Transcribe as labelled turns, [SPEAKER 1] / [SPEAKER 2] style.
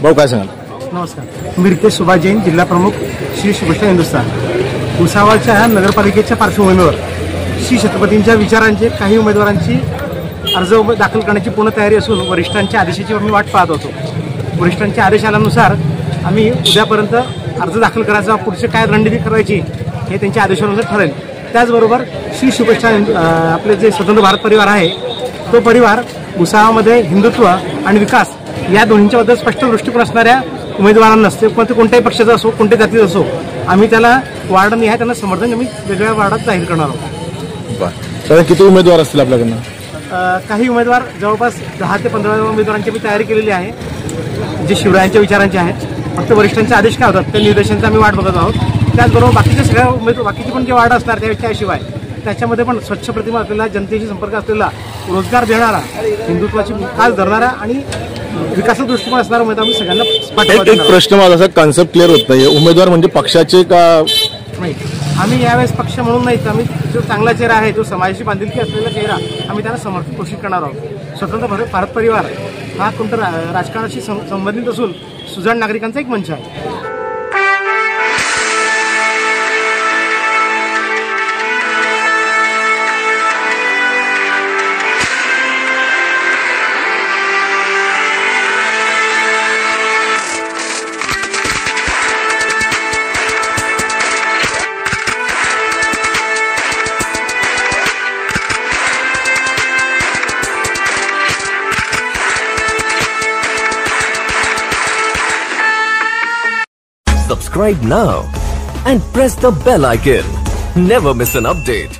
[SPEAKER 1] भाऊ काय सांगाल?
[SPEAKER 2] नमस्कार, मी रितेश सुभाष जैन, जिल्हा प्रमुख श्री शुभेच्छा हिंदुस्थान. भुसावळच्या नगरपालिकेच्या पार्श्वभूमीवर श्री छत्रपतींच्या विचारांचे काही उमेदवारांची अर्ज दाखल करण्याची पूर्ण तयारी असून वरिष्ठांच्या आदेशाची आम्ही वाट पाहत होतो. वरिष्ठांच्या आदेशानुसार आम्ही उद्यापर्यंत अर्ज दाखल करायचा, पुढचे काय रणनीती करायची हे त्यांच्या आदेशानुसार ठरेल. त्याचबरोबर श्री शुभेच्छा आपले जे स्वतंत्र भारत परिवार आहे तो परिवार भुसावळमध्ये हिंदुत्व आणि विकास या दोन्हींच्याबद्दल स्पष्ट दृष्टिकोन असणाऱ्या उमेदवारांना नसते, पण ते कोणत्याही पक्षाचा असो, कोणत्याही जातीचा असो, आम्ही त्याला वार्डनिहाय त्यांना समर्थन आम्ही वेगवेगळ्या वार्डात जाहीर करणार आहोत.
[SPEAKER 1] बरं, किती उमेदवार असतील आपल्याकडनं?
[SPEAKER 2] काही उमेदवार जवळपास 10 ते 15 उमेदवारांची मी तयारी केलेली आहे, जे शिवरायांच्या विचारांचे आहेत. फक्त वरिष्ठांचे आदेश काय होतात त्या निर्देशांचा आम्ही वाट बघत आहोत. त्याचबरोबर बाकीच्या सगळ्या बाकीचे पण जे वार्ड असणार त्याशिवाय त्याच्यामध्ये पण स्वच्छ प्रतिमा असलेला, जनतेशी संपर्क असलेला, रोजगार देणारा, हिंदुत्वाची कास धरणारा आणि विकासाचा दृष्टिकोन असणारा उमेदवार आम्ही सगळ्यांना.
[SPEAKER 1] एक प्रश्न माझा असा कॉन्सेप्ट क्लिअर होत नाही, उमेदवार म्हणजे पक्षाचे का
[SPEAKER 2] नाही? आम्ही यावेळेस पक्ष म्हणून नाहीत, आम्ही जो चांगला चेहरा आहे, जो समाजाची बांधिलकी असलेला चेहरा, आम्ही त्यांना समर्थित घोषित करणार आहोत. स्वतंत्र भारत परिवार हा कोणत्या राजकारणाशी संबंधित असून सुजाण नागरिकांचा एक मंच आहे.
[SPEAKER 3] Subscribe now and press the bell icon. Never miss an update.